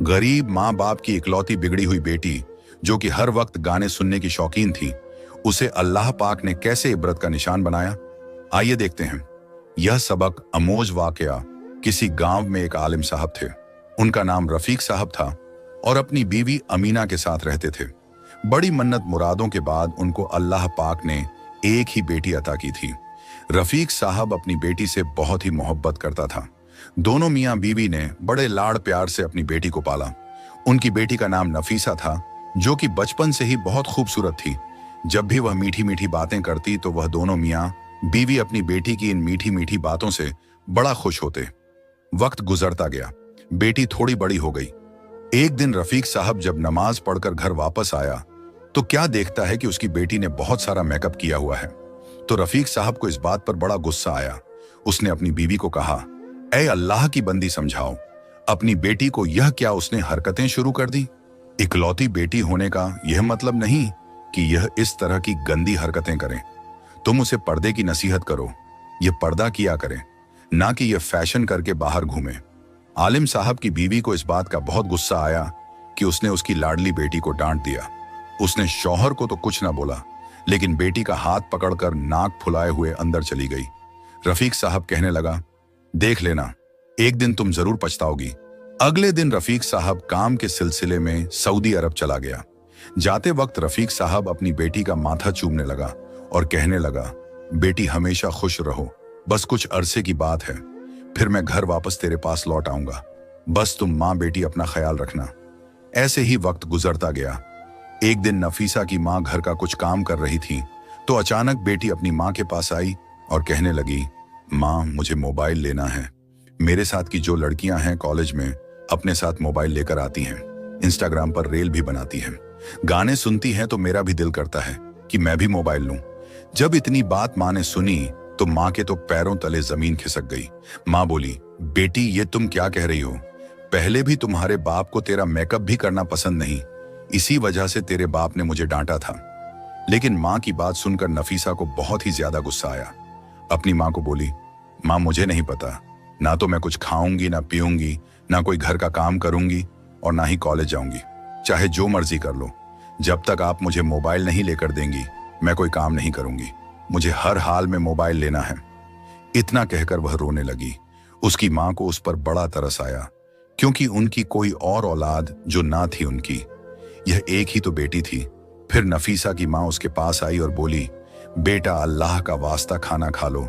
गरीब माँ बाप की इकलौती बिगड़ी हुई बेटी, जो कि हर वक्त गाने सुनने की शौकीन थी, उसे अल्लाह पाक ने कैसे इबरत का निशान बनाया, आइए देखते हैं। यह सबक अमोज वाकया किसी गांव में एक आलिम साहब थे। उनका नाम रफीक साहब था और अपनी बीवी अमीना के साथ रहते थे। बड़ी मन्नत मुरादों के बाद उनको अल्लाह पाक ने एक ही बेटी अता की थी। रफीक साहब अपनी बेटी से बहुत ही मोहब्बत करता था। दोनों मियाँ बीवी ने बड़े लाड़ प्यार से अपनी बेटी को पाला। उनकी बेटी का नाम नफीसा था, जो कि बचपन से ही बहुत खूबसूरत थी। जब भी वह मीठी मीठी बातें करती तो वह दोनों मियाँ बीवी अपनी बेटी की इन मीठी मीठी बातों से बड़ा खुश होते। वक्त गुजरता गया, बेटी थोड़ी बड़ी हो गई। एक दिन रफीक साहब जब नमाज पढ़कर घर वापस आया तो क्या देखता है कि उसकी बेटी ने बहुत सारा मेकअप किया हुआ है। तो रफीक साहब को इस बात पर बड़ा गुस्सा आया। उसने अपनी बीवी को कहा, ऐ अल्लाह की बंदी, समझाओ अपनी बेटी को, यह क्या उसने हरकतें शुरू कर दी। इकलौती बेटी होने का यह मतलब नहीं कि यह इस तरह की गंदी हरकतें करें। तुम उसे पर्दे की नसीहत करो, यह पर्दा किया करे, ना कि यह फैशन करके बाहर घूमे। आलिम साहब की बीवी को इस बात का बहुत गुस्सा आया कि उसने उसकी लाडली बेटी को डांट दिया। उसने शौहर को तो कुछ ना बोला, लेकिन बेटी का हाथ पकड़कर नाक फुलाए हुए अंदर चली गई। रफीक साहब कहने लगा, देख लेना, एक दिन तुम जरूर पछताओगी। अगले दिन रफीक साहब काम के सिलसिले में सऊदी अरब चला गया। जाते वक्त रफीक साहब अपनी बेटी का माथा चूमने लगा और कहने लगा, बेटी हमेशा खुश रहो, बस कुछ अरसे की बात है, फिर मैं घर वापस तेरे पास लौट आऊंगा। बस तुम माँ बेटी अपना ख्याल रखना। ऐसे ही वक्त गुजरता गया। एक दिन नफीसा की माँ घर का कुछ काम कर रही थी तो अचानक बेटी अपनी माँ के पास आई और कहने लगी, माँ मुझे मोबाइल लेना है। मेरे साथ की जो लड़कियां हैं कॉलेज में अपने साथ मोबाइल लेकर आती हैं, इंस्टाग्राम पर रील भी बनाती हैं, गाने सुनती हैं, तो मेरा भी दिल करता है कि मैं भी मोबाइल लूं। जब इतनी बात माँ ने सुनी तो माँ के तो पैरों तले जमीन खिसक गई। माँ बोली, बेटी ये तुम क्या कह रही हो? पहले भी तुम्हारे बाप को तेरा मेकअप भी करना पसंद नहीं, इसी वजह से तेरे बाप ने मुझे डांटा था। लेकिन माँ की बात सुनकर नफीसा को बहुत ही ज्यादा गुस्सा आया। अपनी माँ को बोली, माँ मुझे नहीं पता, ना तो मैं कुछ खाऊंगी, ना पीऊंगी, ना कोई घर का काम करूंगी और ना ही कॉलेज जाऊंगी। चाहे जो मर्जी कर लो, जब तक आप मुझे मोबाइल नहीं लेकर देंगी मैं कोई काम नहीं करूंगी। मुझे हर हाल में मोबाइल लेना है। इतना कहकर वह रोने लगी। उसकी माँ को उस पर बड़ा तरस आया, क्योंकि उनकी कोई और औलाद जो ना थी उनकी, यह एक ही तो बेटी थी। फिर नफीसा की माँ उसके पास आई और बोली, बेटा अल्लाह का वास्ता खाना खा लो,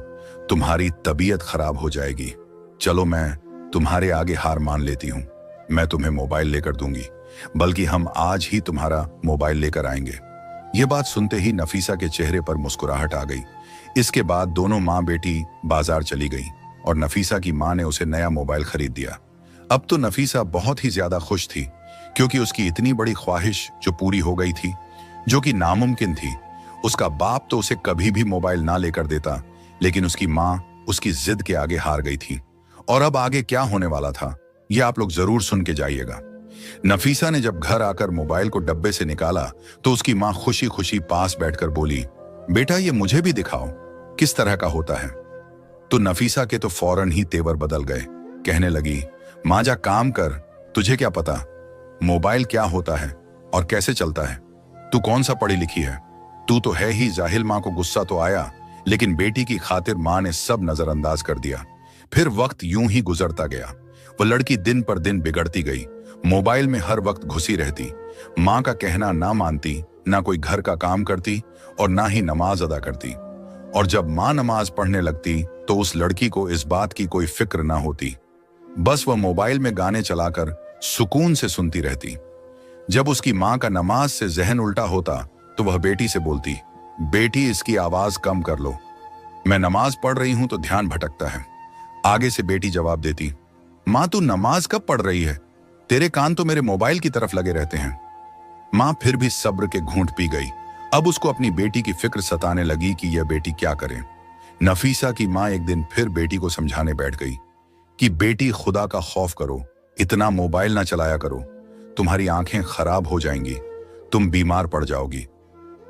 तुम्हारी तबीयत खराब हो जाएगी। चलो मैं तुम्हारे आगे हार मान लेती हूँ, मैं तुम्हें मोबाइल लेकर दूंगी, बल्कि हम आज ही तुम्हारा मोबाइल लेकर आएंगे। यह बात सुनते ही नफीसा के चेहरे पर मुस्कुराहट आ गई। इसके बाद दोनों माँ बेटी बाजार चली गई और नफीसा की माँ ने उसे नया मोबाइल खरीद दिया। अब तो नफीसा बहुत ही ज्यादा खुश थी, क्योंकि उसकी इतनी बड़ी ख्वाहिश जो पूरी हो गई थी, जो कि नामुमकिन थी। उसका बाप तो उसे कभी भी मोबाइल ना लेकर देता, लेकिन उसकी माँ उसकी जिद के आगे हार गई थी। और अब आगे क्या होने वाला था, यह आप लोग जरूर सुन के जाइएगा। नफीसा ने जब घर आकर मोबाइल को डब्बे से निकाला तो उसकी माँ खुशी खुशी पास बैठकर बोली, बेटा ये मुझे भी दिखाओ किस तरह का होता है। तो नफीसा के तो फौरन ही तेवर बदल गए। कहने लगी, माँ जा काम कर, तुझे क्या पता मोबाइल क्या होता है और कैसे चलता है? तू कौन सा पढ़ी लिखी है? तू तो है ही जाहिल। माँ को गुस्सा तो आया, लेकिन बेटी की खातिर माँ ने सब नजरअंदाज कर दिया। फिर वक्त यूं ही गुजरता गया। वह लड़की दिन पर दिन बिगड़ती गई, मोबाइल में हर वक्त घुसी रहती, माँ का कहना ना मानती, ना कोई घर का काम करती और ना ही नमाज अदा करती। और जब माँ नमाज पढ़ने लगती तो उस लड़की को इस बात की कोई फिक्र ना होती, बस वह मोबाइल में गाने चलाकर सुकून से सुनती रहती। जब उसकी माँ का नमाज से जहन उल्टा होता तो वह बेटी से बोलती, बेटी इसकी आवाज कम कर लो, मैं नमाज पढ़ रही हूं तो ध्यान भटकता है। आगे से बेटी जवाब देती, माँ तू नमाज कब पढ़ रही है, तेरे कान तो मेरे मोबाइल की तरफ लगे रहते हैं। माँ फिर भी सब्र के घूंट पी गई। अब उसको अपनी बेटी की फिक्र सताने लगी कि यह बेटी क्या करे। नफीसा की माँ एक दिन फिर बेटी को समझाने बैठ गई कि बेटी खुदा का खौफ करो, इतना मोबाइल ना चलाया करो, तुम्हारी आंखें खराब हो जाएंगी, तुम बीमार पड़ जाओगी।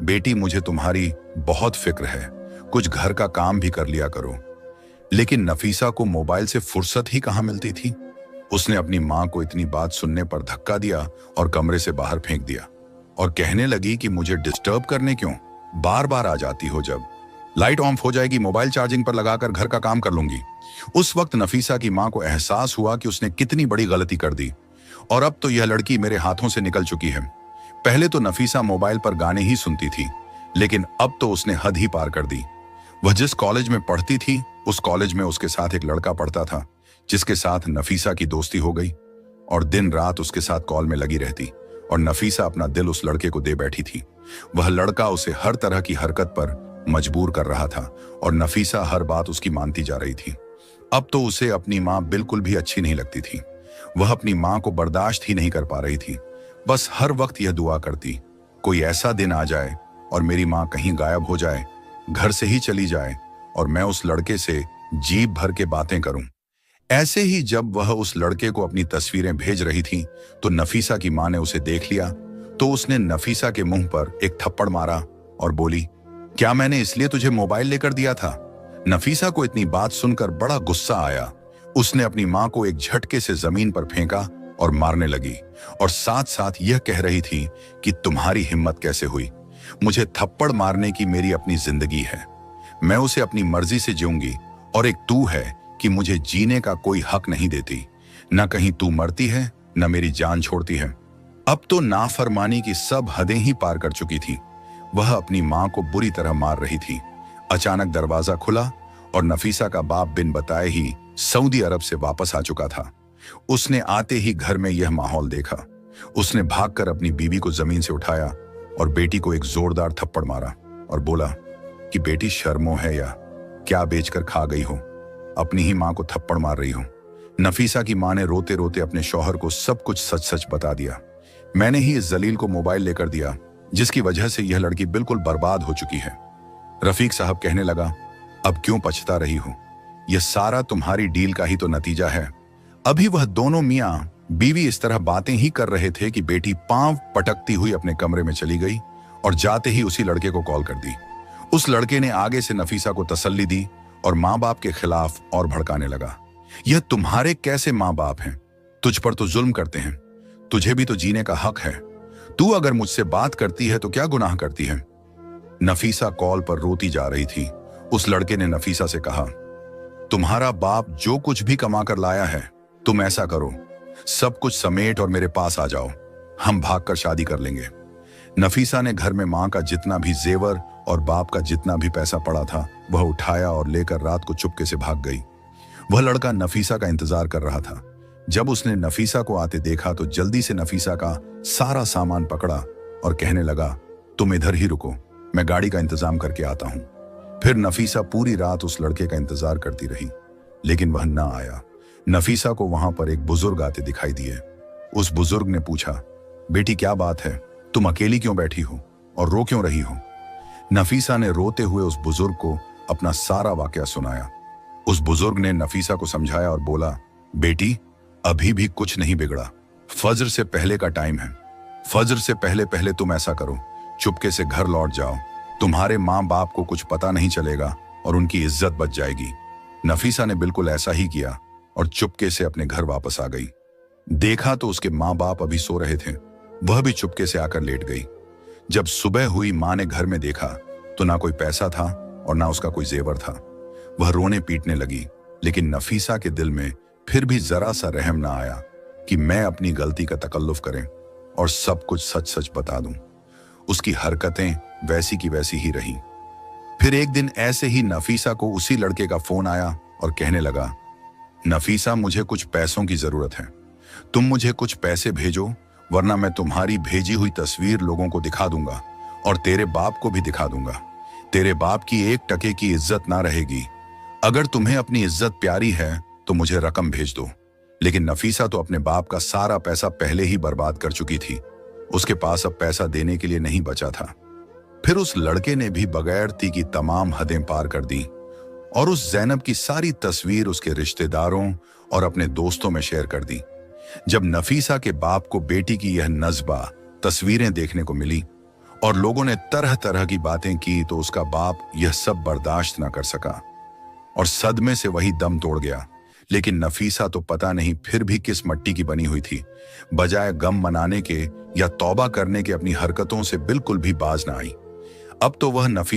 बेटी मुझे तुम्हारी बहुत फिक्र है, कुछ घर का काम भी कर लिया करो। लेकिन नफीसा को मोबाइल से फुर्सत ही कहाँ मिलती थी। उसने अपनी माँ को इतनी बात सुनने पर धक्का दिया और कमरे से बाहर फेंक दिया और कहने लगी कि मुझे डिस्टर्ब करने क्यों बार बार आ जाती हो। जब लाइट ऑफ हो जाएगी मोबाइल चार्जिंग पर लगाकर घर का काम कर लूंगी। उस वक्त नफीसा की माँ को एहसास हुआ कि उसने कितनी बड़ी गलती कर दी और अब तो यह लड़की मेरे हाथों से निकल चुकी है। पहले तो नफीसा मोबाइल पर गाने ही सुनती थी, लेकिन अब तो उसने हद ही पार कर दी। वह जिस कॉलेज में पढ़ती थी उस कॉलेज में उसके साथ एक लड़का पढ़ता था जिसके साथ नफीसा की दोस्ती हो गई और दिन रात उसके साथ कॉल में लगी रहती और नफीसा अपना दिल उस लड़के को दे बैठी थी। वह लड़का उसे हर तरह की हरकत पर मजबूर कर रहा था और नफीसा हर बात उसकी मानती जा रही थी। अब तो उसे अपनी माँ बिल्कुल भी अच्छी नहीं लगती थी। वह अपनी माँ को बर्दाश्त ही नहीं कर पा रही थी। बस हर वक्त यह दुआ करती, कोई ऐसा दिन आ जाए और मेरी माँ कहीं गायब हो जाए, घर से ही चली जाए और मैं उस लड़के से जीभ भर के बातें करूं। ऐसे ही जब वह उस लड़के को अपनी तस्वीरें भेज रही थी तो नफीसा की माँ ने उसे देख लिया तो उसने नफीसा के मुंह पर एक थप्पड़ मारा और बोली, क्या मैंने इसलिए तुझे मोबाइल लेकर दिया था? नफीसा को इतनी बात सुनकर बड़ा गुस्सा आया। उसने अपनी माँ को एक झटके से जमीन पर फेंका और मारने लगी और साथ साथ यह कह रही थी कि तुम्हारी हिम्मत कैसे हुई? मुझे थप्पड़ मारने की मेरी अपनी जिंदगी है, मैं उसे अपनी मर्जी से जीऊंगी और एक तू है कि मुझे जीने का कोई हक नहीं देती। न कहीं तू मरती है न मेरी जान छोड़ती है। अब तो नाफरमानी की सब हदें ही पार कर चुकी थी। वह अपनी माँ को बुरी तरह मार रही थी। अचानक दरवाजा खुला और नफीसा का बाप बिन बताए ही सऊदी अरब से वापस आ चुका था। उसने आते ही घर में यह माहौल देखा। उसने भागकर अपनी बीवी को जमीन से उठाया और बेटी को एक जोरदार थप्पड़ मारा और बोला कि बेटी शर्मो है या क्या बेचकर खा गई हो, अपनी ही माँ को थप्पड़ मार रही हो। नफीसा की माँ ने रोते रोते अपने शौहर को सब कुछ सच सच बता दिया। मैंने ही इस जलील को मोबाइल लेकर दिया जिसकी वजह से यह लड़की बिल्कुल बर्बाद हो चुकी है। रफीक साहब कहने लगा, अब क्यों पछता रही हो? यह सारा तुम्हारी डील का ही तो नतीजा है। अभी वह दोनों मियां बीवी इस तरह बातें ही कर रहे थे कि बेटी पांव पटकती हुई अपने कमरे में चली गई और जाते ही उसी लड़के को कॉल कर दी। उस लड़के ने आगे से नफीसा को तसल्ली दी और माँ बाप के खिलाफ और भड़काने लगा। यह तुम्हारे कैसे माँ बाप हैं? तुझ पर तो जुल्म करते हैं, तुझे भी तो जीने का हक है। तू अगर मुझसे बात करती है तो क्या गुनाह करती है? नफीसा कॉल पर रोती जा रही थी। उस लड़के ने नफीसा से कहा, तुम्हारा बाप जो कुछ भी कमा कर लाया है, तुम ऐसा करो, सब कुछ समेट और मेरे पास आ जाओ, हम भागकर शादी कर लेंगे। नफीसा ने घर में माँ का जितना भी जेवर और बाप का जितना भी पैसा पड़ा था वह उठाया और लेकर रात को चुपके से भाग गई। वह लड़का नफीसा का इंतजार कर रहा था। जब उसने नफीसा को आते देखा तो जल्दी से नफीसा का सारा सामान पकड़ा और कहने लगा, तुम इधर ही रुको, मैं गाड़ी का इंतजाम करके आता हूं। फिर नफीसा पूरी रात उस लड़के का इंतजार करती रही, लेकिन वह ना आया। नफीसा को वहां पर एक बुजुर्ग आते दिखाई दिए। उस बुजुर्ग ने पूछा, बेटी क्या बात है, तुम अकेली क्यों बैठी हो और रो क्यों रही हो? नफीसा ने रोते हुए उस बुजुर्ग को अपना सारा वाकया सुनाया। उस बुजुर्ग ने नफीसा को समझाया और बोला, बेटी अभी भी कुछ नहीं बिगड़ा, फजर से पहले का टाइम है। फजर से पहले पहले तुम ऐसा करो, चुपके से घर लौट जाओ, तुम्हारे माँ बाप को कुछ पता नहीं चलेगा और उनकी इज्जत बच जाएगी। नफीसा ने बिल्कुल ऐसा ही किया और चुपके से अपने घर वापस आ गई। देखा तो उसके माँ बाप अभी सो रहे थे। वह भी चुपके से आकर लेट गई। जब सुबह हुई माँ ने घर में देखा तो ना कोई पैसा था और ना उसका कोई जेवर था। वह रोने पीटने लगी, लेकिन नफीसा के दिल में फिर भी जरा सा रहम ना आया कि मैं अपनी गलती का तकल्लुफ करें और सब कुछ सच सच बता दूं। उसकी हरकतें वैसी की वैसी ही रही। फिर एक दिन ऐसे ही नफीसा को उसी लड़के का फोन आया और कहने लगा, नफीसा मुझे कुछ पैसों की जरूरत है, तुम मुझे कुछ पैसे भेजो वरना मैं तुम्हारी भेजी हुई तस्वीर लोगों को दिखा दूंगा और तेरे बाप को भी दिखा दूंगा। तेरे बाप की 1 टके की इज्जत ना रहेगी। अगर तुम्हें अपनी इज्जत प्यारी है तो मुझे रकम भेज दो। लेकिन नफीसा तो अपने बाप का सारा पैसा पहले ही बर्बाद कर चुकी थी। उसके पास अब पैसा देने के लिए नहीं बचा था। फिर उस लड़के ने भी बगैरती की तमाम हदें पार कर दी और उस जैनब की सारी तस्वीर उसके रिश्तेदारों और अपने दोस्तों में शेयर कर दी। जब नफीसा के बाप को बेटी की यह नज़्बा तस्वीरें देखने को मिली और लोगों ने तरह तरह की बातें की तो उसका बाप यह सब बर्दाश्त न कर सका और सदमे से वही दम तोड़ गया। लेकिन नफीसा तो पता नहीं फिर भी किस मट्टी की बनी हुई थी। बजाय गम मनाने के या तौबा करने के अपनी हरकतों से बिल्कुल भी बाज ना आई। अब तो वह नफीसा